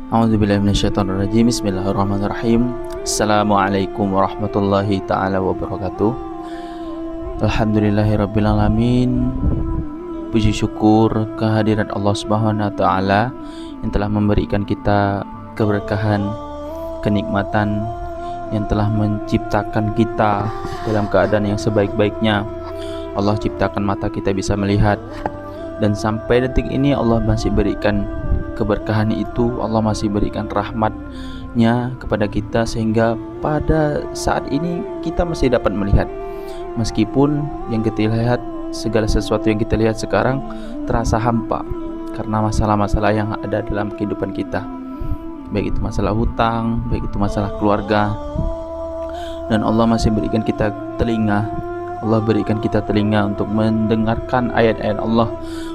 A'udzubillahi minasyaitonirrajim. Bismillahirrahmanirrahim. Assalamualaikum warahmatullahi taala wabarakatuh. Alhamdulillahirabbil alamin. Puji syukur kehadirat Allah Subhanahu wa taala yang telah memberikan kita keberkahan, kenikmatan, yang telah menciptakan kita dalam keadaan yang sebaik-baiknya. Allah ciptakan mata kita bisa melihat, dan sampai detik ini Allah masih berikan keberkahan itu. Allah masih berikan rahmatnya kepada kita, sehingga pada saat ini kita masih dapat melihat, meskipun yang kita lihat, segala sesuatu yang kita lihat sekarang terasa hampa karena masalah-masalah yang ada dalam kehidupan kita, baik itu masalah hutang, baik itu masalah keluarga. Dan Allah masih berikan kita telinga. Allah berikan kita telinga untuk mendengarkan ayat-ayat Allah,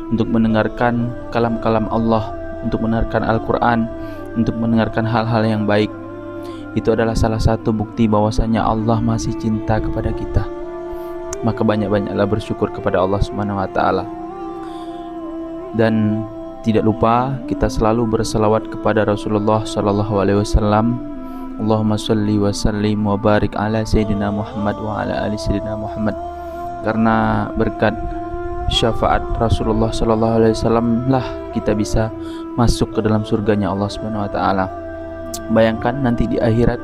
untuk mendengarkan kalam-kalam Allah, untuk mendengarkan Al-Quran, untuk mendengarkan hal-hal yang baik. Itu adalah salah satu bukti bahwasanya Allah masih cinta kepada kita. Maka banyak-banyaklah bersyukur kepada Allah Subhanahu wa taala. Dan tidak lupa kita selalu berselawat kepada Rasulullah sallallahu alaihi wasallam. Allahumma shalli wa sallim wa barik ala sayyidina Muhammad wa ala ali sayyidina Muhammad. Karena berkat syafaat Rasulullah sallallahu alaihi wasallam lah kita bisa masuk ke dalam surganya Allah Subhanahu wa taala. Bayangkan nanti di akhirat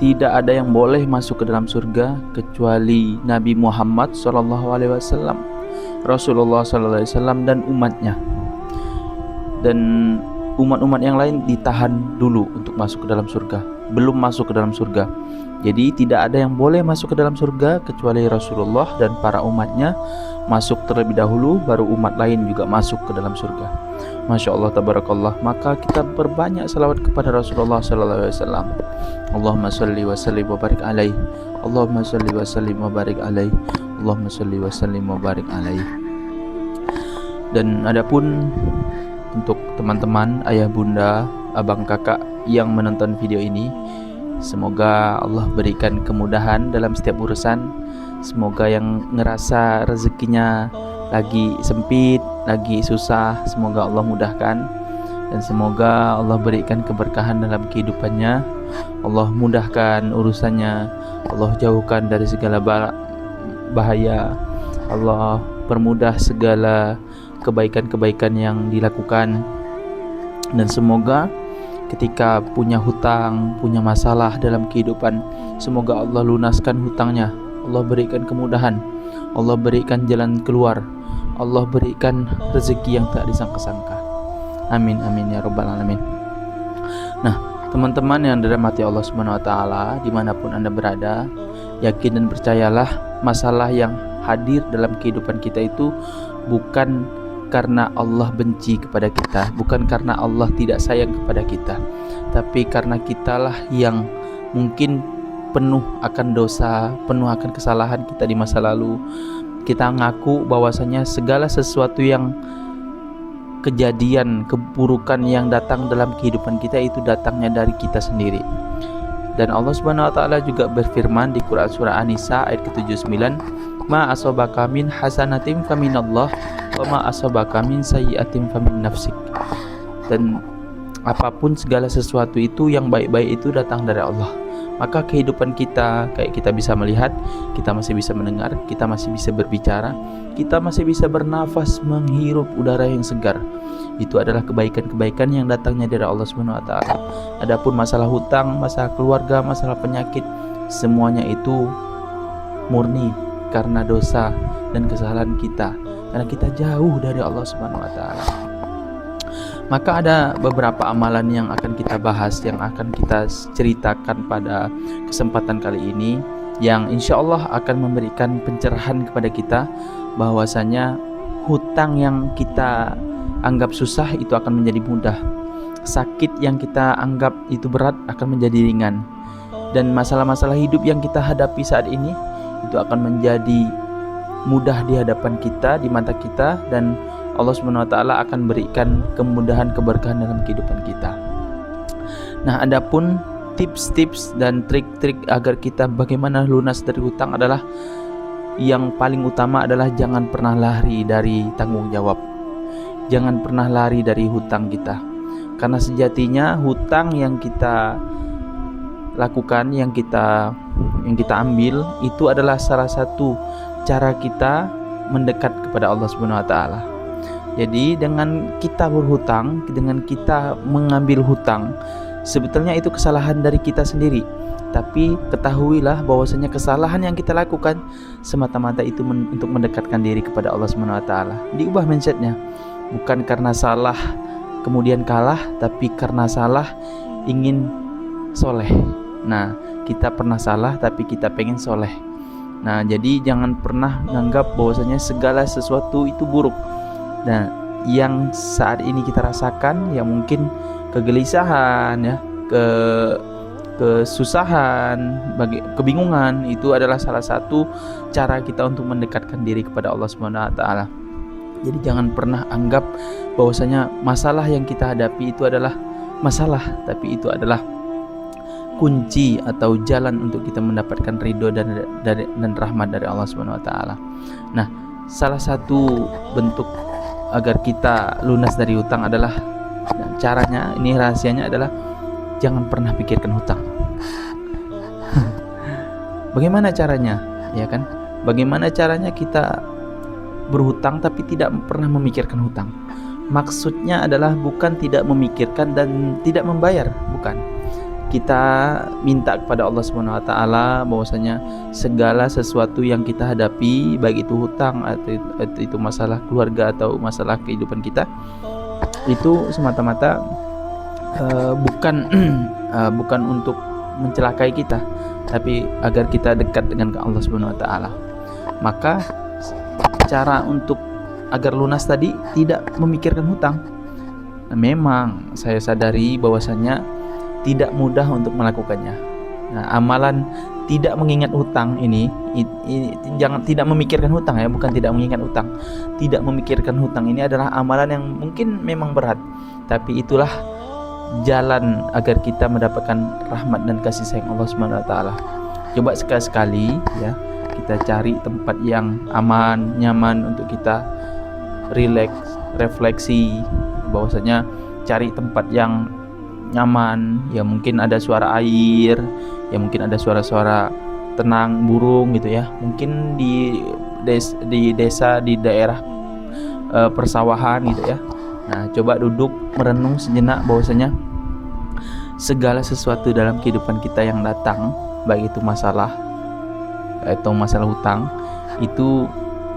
tidak ada yang boleh masuk ke dalam surga kecuali Nabi Muhammad sallallahu alaihi wasallam, Rasulullah sallallahu alaihi wasallam dan umatnya. Dan umat-umat yang lain ditahan dulu untuk masuk ke dalam surga, belum masuk ke dalam surga. Jadi tidak ada yang boleh masuk ke dalam surga kecuali Rasulullah dan para umatnya masuk terlebih dahulu, baru umat lain juga masuk ke dalam surga. Masya Allah, tabarakallah. Maka kita berbanyak salawat kepada Rasulullah sallallahu alaihi wasallam. Allahumma shalli wa sallim wa barik alaihi. Allahumma shalli wa sallim wa barik alaihi. Allahumma shalli wa sallim wa barik alaihi. Dan adapun untuk teman-teman, ayah bunda, abang kakak yang menonton video ini, semoga Allah berikan kemudahan dalam setiap urusan. Semoga yang ngerasa rezekinya lagi sempit, lagi susah, semoga Allah mudahkan. Dan semoga Allah berikan keberkahan dalam kehidupannya. Allah mudahkan urusannya. Allah jauhkan dari segala bahaya. Allah permudah segala kebaikan-kebaikan yang dilakukan. Dan semoga ketika punya hutang, punya masalah dalam kehidupan, semoga Allah lunaskan hutangnya. Allah berikan kemudahan, Allah berikan jalan keluar, Allah berikan rezeki yang tak disangka-sangka. Amin amin ya rabbal alamin. Nah, teman-teman yang dirahmati Allah Subhanahu wa taala, dimanapun Anda berada, yakin dan percayalah, masalah yang hadir dalam kehidupan kita itu bukan karena Allah benci kepada kita, bukan karena Allah tidak sayang kepada kita, tapi karena kitalah yang mungkin penuh akan dosa, penuh akan kesalahan kita di masa lalu. Kita ngaku bahwasanya segala sesuatu yang kejadian, keburukan yang datang dalam kehidupan kita itu datangnya dari kita sendiri. Dan Allah Subhanahu wa taala juga berfirman di Quran surah An-Nisa ayat ke-79, "Ma asabaka min hasanatin faminallah wa ma asabaka min sayyi'atin famin nafsik." Dan apapun segala sesuatu itu yang baik-baik itu datang dari Allah. Maka kehidupan kita, kayak kita bisa melihat, kita masih bisa mendengar, kita masih bisa berbicara, kita masih bisa bernafas, menghirup udara yang segar. Itu adalah kebaikan-kebaikan yang datangnya dari Allah Subhanahu wa taala. Adapun masalah hutang, masalah keluarga, masalah penyakit, semuanya itu murni karena dosa dan kesalahan kita, karena kita jauh dari Allah Subhanahu wa taala. Maka ada beberapa amalan yang akan kita bahas, yang akan kita ceritakan pada kesempatan kali ini, yang insya Allah akan memberikan pencerahan kepada kita bahwasanya hutang yang kita anggap susah itu akan menjadi mudah, sakit yang kita anggap itu berat akan menjadi ringan, dan masalah-masalah hidup yang kita hadapi saat ini itu akan menjadi mudah di hadapan kita, di mata kita, dan Allah Subhanahu wa taala akan berikan kemudahan, keberkahan dalam kehidupan kita. Nah, adapun tips-tips dan trik-trik agar kita bagaimana lunas dari hutang adalah, yang paling utama adalah jangan pernah lari dari tanggung jawab. Jangan pernah lari dari hutang kita. Karena sejatinya hutang yang kita lakukan, yang kita ambil itu adalah salah satu cara kita mendekat kepada Allah Subhanahu wa taala. Jadi dengan kita berhutang, dengan kita mengambil hutang, sebetulnya itu kesalahan dari kita sendiri. Tapi ketahuilah bahwasanya kesalahan yang kita lakukan semata-mata itu untuk mendekatkan diri kepada Allah Subhanahu wa taala. Diubah mindsetnya. Bukan karena salah kemudian kalah, tapi karena salah ingin soleh. Nah, kita pernah salah tapi kita pengen soleh. Nah, jadi jangan pernah menganggap bahwasanya segala sesuatu itu buruk. Nah, yang saat ini kita rasakan ya mungkin kegelisahan ya, kesusahan, kebingungan, itu adalah salah satu cara kita untuk mendekatkan diri kepada Allah Subhanahu wa taala. Jadi jangan pernah anggap bahwasanya masalah yang kita hadapi itu adalah masalah, tapi itu adalah kunci atau jalan untuk kita mendapatkan ridho dan rahmat dari Allah Subhanahu wa taala. Nah, salah satu bentuk agar kita lunas dari hutang adalah, dan caranya ini rahasianya adalah jangan pernah pikirkan hutang. Bagaimana caranya? Ya kan? Bagaimana caranya kita berhutang tapi tidak pernah memikirkan hutang? Maksudnya adalah bukan tidak memikirkan dan tidak membayar, bukan. Kita minta kepada Allah Subhanahu wa taala bahwasanya segala sesuatu yang kita hadapi, baik itu hutang atau itu masalah keluarga atau masalah kehidupan kita, itu semata-mata bukan untuk mencelakai kita, tapi agar kita dekat dengan Allah Subhanahu wa taala. Maka cara untuk agar lunas tadi tidak memikirkan hutang. Nah, memang saya sadari bahwasanya tidak mudah untuk melakukannya. Nah, amalan tidak mengingat hutang ini jangan tidak memikirkan hutang ya, bukan tidak mengingat hutang. Tidak memikirkan hutang ini adalah amalan yang mungkin memang berat, tapi itulah jalan agar kita mendapatkan rahmat dan kasih sayang Allah Subhanahu wa taala. Coba sekali-sekali ya, kita cari tempat yang aman, nyaman untuk kita rileks, refleksi, bahwasanya cari tempat yang nyaman, ya mungkin ada suara air, ya mungkin ada suara-suara tenang burung gitu ya, mungkin di desa, di daerah persawahan gitu ya. Nah, coba duduk merenung sejenak bahwasanya segala sesuatu dalam kehidupan kita yang datang, baik itu masalah atau masalah hutang, itu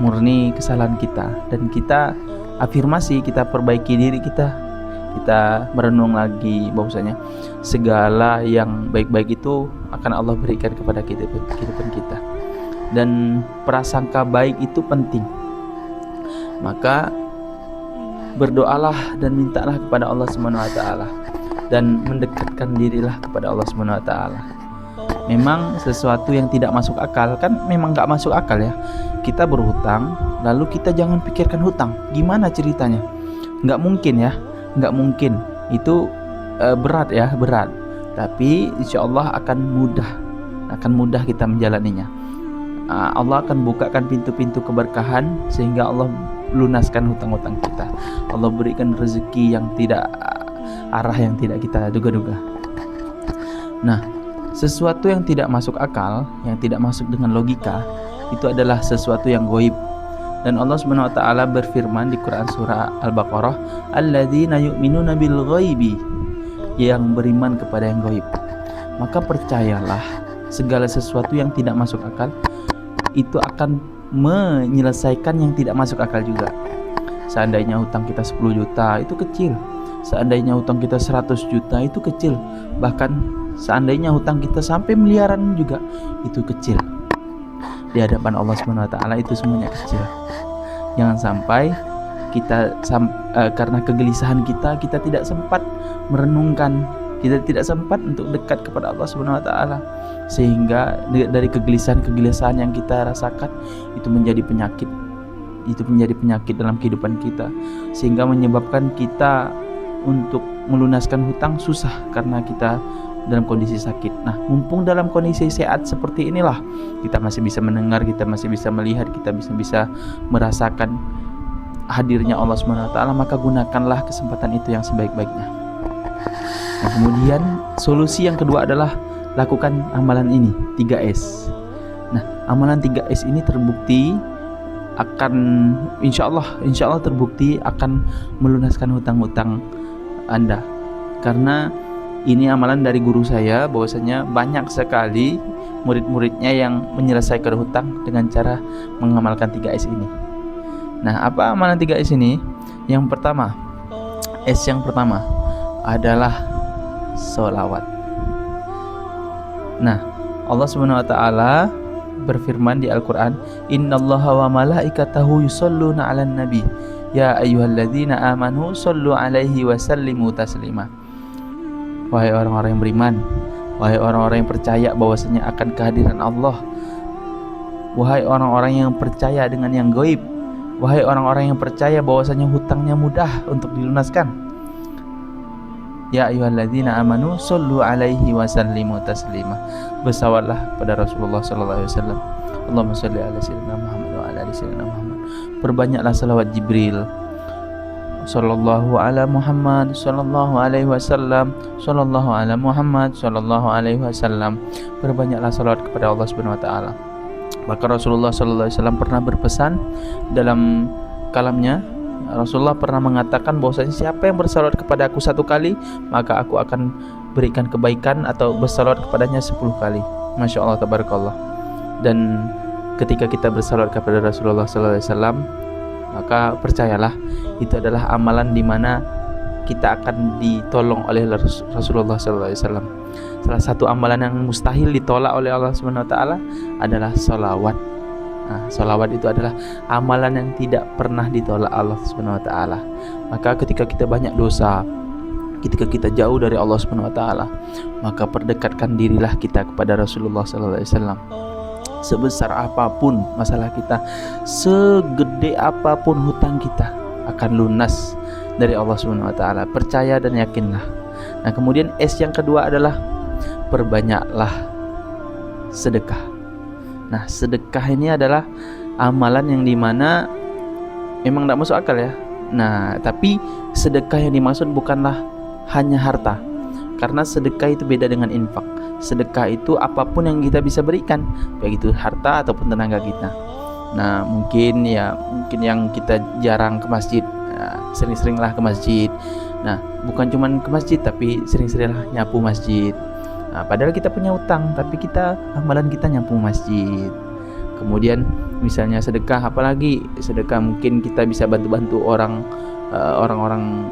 murni kesalahan kita, dan kita afirmasi, kita perbaiki diri kita. Kita merenung lagi bahwasanya segala yang baik-baik itu akan Allah berikan kepada kehidupan kita, dan prasangka baik itu penting. Maka berdoalah dan mintalah kepada Allah Subhanahu wa taala, dan mendekatkan dirilah kepada Allah Subhanahu wa taala. Memang sesuatu yang tidak masuk akal, kan memang gak masuk akal ya, kita berhutang lalu kita jangan pikirkan hutang. Gimana ceritanya? Gak mungkin ya, nggak mungkin. Itu berat ya, berat. Tapi insya Allah akan mudah kita menjalaninya. Allah akan bukakan pintu-pintu keberkahan sehingga Allah lunaskan hutang-hutang kita. Allah berikan rezeki yang tidak arah yang tidak kita duga-duga. Nah, sesuatu yang tidak masuk akal, yang tidak masuk dengan logika, itu adalah sesuatu yang gaib. Dan Allah Subhanahu wa taala berfirman di Quran surah Al-Baqarah, alladzina yu'minuna bil ghaibi, yang beriman kepada yang gaib. Maka percayalah, segala sesuatu yang tidak masuk akal itu akan menyelesaikan yang tidak masuk akal juga. Seandainya hutang kita 10 juta itu kecil, seandainya hutang kita 100 juta itu kecil, bahkan seandainya hutang kita sampai miliaran juga itu kecil. Di hadapan Allah Subhanahu wa taala itu semuanya kecil. Jangan sampai kita karena kegelisahan kita tidak sempat merenungkan, kita tidak sempat untuk dekat kepada Allah Subhanahu wa taala, sehingga dari kegelisahan yang kita rasakan itu menjadi penyakit dalam kehidupan kita, sehingga menyebabkan kita untuk melunaskan hutang susah karena kita dalam kondisi sakit. Nah, mumpung dalam kondisi sehat seperti inilah kita masih bisa mendengar, kita masih bisa melihat, kita bisa merasakan hadirnya Allah Subhanahu wa taala, maka gunakanlah kesempatan itu yang sebaik-baiknya. Nah, kemudian solusi yang kedua adalah lakukan amalan ini, 3S. Nah, amalan 3S ini terbukti akan insya Allah terbukti akan melunaskan hutang-hutang Anda. Karena ini amalan dari guru saya, bahwasanya banyak sekali murid-muridnya yang menyelesaikan hutang dengan cara mengamalkan 3S ini. Nah, apa amalan 3S ini? Yang pertama, S yang pertama adalah sholawat. Nah, Allah Subhanahu wa taala berfirman di Al-Qur'an, "Innallaha wa malaikatahu yusholluna 'alan nabi, ya ayyuhalladzina amanu shollu 'alaihi wa sallimu taslima." Wahai orang-orang yang beriman, wahai orang-orang yang percaya bahwasanya akan kehadiran Allah, wahai orang-orang yang percaya dengan yang gaib, wahai orang-orang yang percaya bahwasanya hutangnya mudah untuk dilunaskan, ya ayyuhalladzina amanu shollu 'alaihi wa sallimu taslima. Bersalawatlah pada Rasulullah sallallahu alaihi wasallam. Allahumma shalli ala sayyidina Muhammad wa ala ali sayyidina Muhammad. Perbanyaklah salawat Jibril. Sallallahu ala Muhammad sallallahu alaihi wasallam, sallallahu ala Muhammad sallallahu alaihi wasallam. Perbanyaklah salawat kepada Allah Subhanahu wa taala. Maka Rasulullah sallallahu alaihi wasallam pernah berpesan dalam kalamnya, Rasulullah pernah mengatakan bahwasanya siapa yang bersalawat kepada aku 1 kali, maka aku akan berikan kebaikan atau bersalawat kepadanya 10 kali. Masya Allah, tabarakallah. Dan ketika kita bersalawat kepada Rasulullah sallallahu alaihi wasallam, maka percayalah itu adalah amalan di mana kita akan ditolong oleh Rasulullah sallallahu alaihi wasallam. Salah satu amalan yang mustahil ditolak oleh Allah Subhanahu wa taala adalah sholawat. Nah, sholawat itu adalah amalan yang tidak pernah ditolak Allah Subhanahu wa taala. Maka ketika kita banyak dosa, ketika kita jauh dari Allah Subhanahu wa taala, maka perdekatkan dirilah kita kepada Rasulullah sallallahu alaihi wasallam. Sebesar apapun masalah kita, segede apapun hutang kita, akan lunas dari Allah Subhanahu wa taala. Percaya dan yakinlah. Nah, kemudian S yang kedua adalah perbanyaklah sedekah. Nah, sedekah ini adalah amalan yang dimana memang tidak masuk akal ya. Nah, tapi sedekah yang dimaksud bukanlah hanya harta, karena sedekah itu beda dengan infak. Sedekah itu apapun yang kita bisa berikan, baik itu harta ataupun tenaga kita. Nah, mungkin yang kita jarang ke masjid, sering-seringlah ke masjid. Nah, bukan cuma ke masjid, tapi sering-seringlah nyapu masjid. Nah, padahal kita punya utang, tapi amalan kita nyapu masjid. Kemudian misalnya sedekah, apalagi sedekah mungkin kita bisa bantu-bantu orang-orang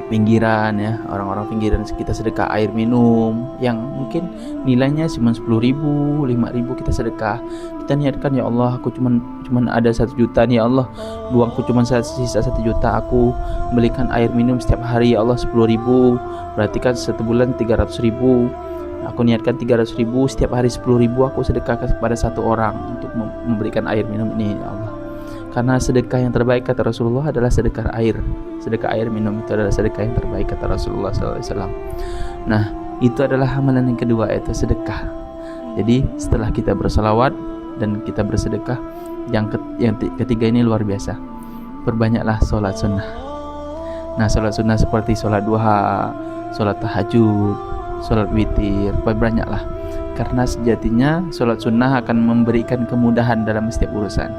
pinggiran ya, orang-orang pinggiran, kita sedekah air minum yang mungkin nilainya cuma 10.000, 5.000, kita sedekah. Kita niatkan, ya Allah, aku cuman ada 1 juta nih, ya Allah, uangku cuma sisa 1 juta, aku belikan air minum setiap hari, ya Allah, 10.000, berarti kan 1 bulan 300.000. Aku niatkan 300.000, setiap hari 10.000 aku sedekah kepada 1 orang untuk memberikan air minum ini, ya Allah. Karena sedekah yang terbaik kata Rasulullah adalah sedekah air. Sedekah air minum itu adalah sedekah yang terbaik kata Rasulullah SAW. Nah, itu adalah amalan yang kedua, yaitu sedekah. Jadi setelah kita bersalawat dan kita bersedekah, yang ketiga ini luar biasa. Perbanyaklah sholat sunnah. Nah, sholat sunnah seperti sholat duha, sholat tahajud, sholat witir, perbanyaklah. Karena sejatinya sholat sunnah akan memberikan kemudahan dalam setiap urusan.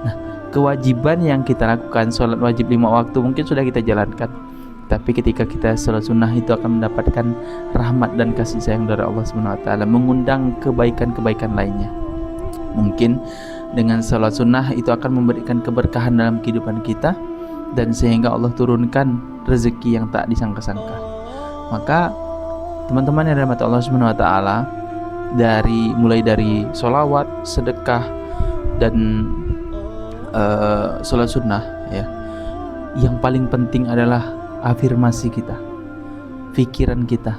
Nah, kewajiban yang kita lakukan, sholat wajib 5 waktu mungkin sudah kita jalankan, tapi ketika kita sholat sunnah itu akan mendapatkan rahmat dan kasih sayang dari Allah Subhanahu wa taala, mengundang kebaikan-kebaikan lainnya. Mungkin dengan sholat sunnah itu akan memberikan keberkahan dalam kehidupan kita, dan sehingga Allah turunkan rezeki yang tak disangka-sangka. Maka teman-teman yang dirahmati Allah Subhanahu wa taala, mulai dari sholawat, sedekah, dan sholat sunnah ya, yang paling penting adalah afirmasi kita, pikiran kita,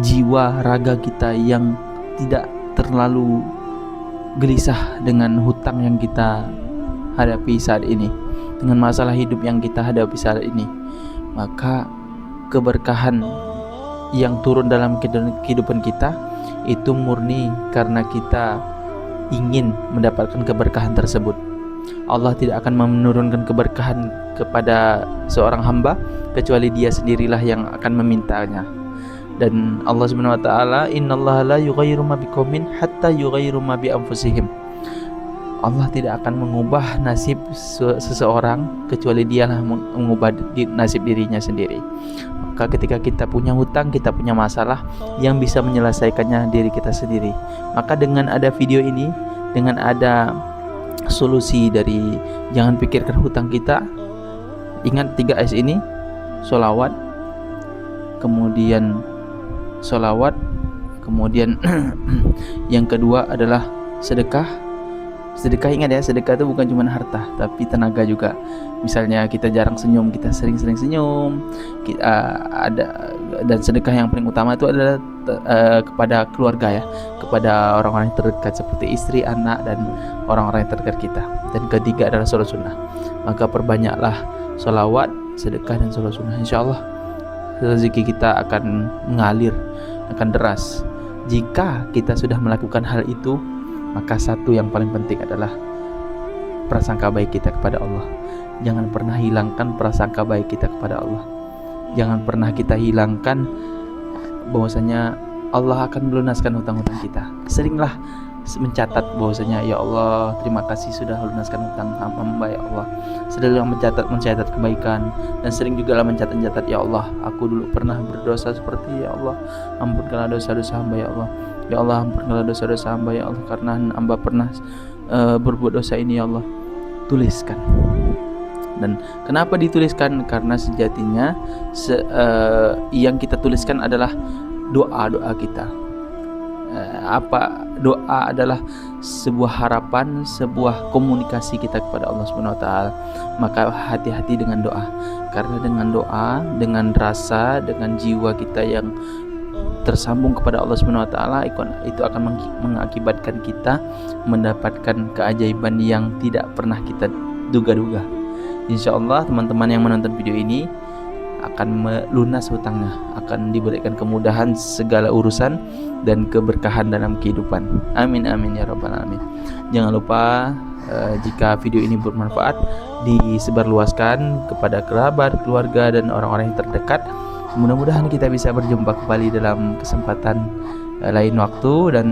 jiwa raga kita yang tidak terlalu gelisah dengan hutang yang kita hadapi saat ini, dengan masalah hidup yang kita hadapi saat ini. Maka keberkahan yang turun dalam kehidupan kita itu murni karena kita ingin mendapatkan keberkahan tersebut. Allah tidak akan menurunkan keberkahan kepada seorang hamba kecuali dia sendirilah yang akan memintanya. Dan Allah Subhanahu wa taala, innallaha la yughayyiru ma biqaumin hatta yughayyiru ma bi anfusihim. Allah tidak akan mengubah nasib seseorang kecuali dialah mengubah nasib dirinya sendiri. Maka ketika kita punya hutang, kita punya masalah, yang bisa menyelesaikannya diri kita sendiri. Maka dengan ada video ini, dengan ada solusi dari jangan pikirkan hutang kita, ingat 3S ini: sholawat, kemudian yang kedua adalah sedekah. Sedekah, ingat ya, sedekah itu bukan cuma harta tapi tenaga juga. Misalnya kita jarang senyum, kita sering-sering senyum. Dan sedekah yang paling utama itu adalah kepada keluarga ya, kepada orang-orang yang terdekat seperti istri, anak, dan orang-orang yang terdekat kita. Dan ketiga adalah sholat sunnah. Maka perbanyaklah sholawat, sedekah, dan sholat sunnah. Insyaallah rezeki kita akan mengalir, akan deras. Jika kita sudah melakukan hal itu, maka satu yang paling penting adalah prasangka baik kita kepada Allah. Jangan pernah hilangkan prasangka baik kita kepada Allah. Jangan pernah kita hilangkan bahwasanya Allah akan melunaskan hutang-hutang kita. Seringlah mencatat bahwasanya, ya Allah, terima kasih sudah lunaskan hutang hamba, ya Allah. Seringlah mencatat kebaikan, dan sering juga lah mencatat, ya Allah, aku dulu pernah berdosa seperti, ya Allah, ampunkanlah dosa-dosa hamba, ya Allah. Ya Allah, ampunkanlah dosa-dosa hamba, ya Allah, karena hamba pernah berbuat dosa ini, ya Allah. Tuliskan. Dan kenapa dituliskan? Karena sejatinya yang kita tuliskan adalah doa-doa kita. Doa adalah sebuah harapan, sebuah komunikasi kita kepada Allah Subhanahu wa taala. Maka hati-hati dengan doa. Karena dengan doa, dengan rasa, dengan jiwa kita yang tersambung kepada Allah Subhanahu wa taala, itu akan mengakibatkan kita mendapatkan keajaiban yang tidak pernah kita duga-duga. Insyaallah teman-teman yang menonton video ini akan melunas hutangnya, akan diberikan kemudahan segala urusan dan keberkahan dalam kehidupan. Amin amin ya rabbal alamin. Jangan lupa jika video ini bermanfaat, disebarluaskan kepada kerabat, keluarga, dan orang-orang yang terdekat. Mudah-mudahan kita bisa berjumpa kembali dalam kesempatan lain waktu. Dan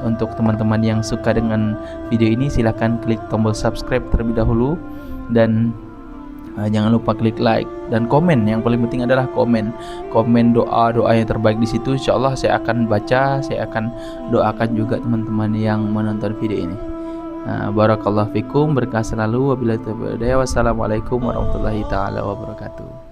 untuk teman-teman yang suka dengan video ini, silahkan klik tombol subscribe terlebih dahulu, dan jangan lupa klik like dan komen. Yang paling penting adalah komen doa-doa yang terbaik di situ. Insyaallah saya akan baca, saya akan doakan juga teman-teman yang menonton video ini. Barakallahu fikum, berkah selalu. Wabillahi taufiq wal hidayah. Wassalamualaikum warahmatullahi taala wabarakatuh.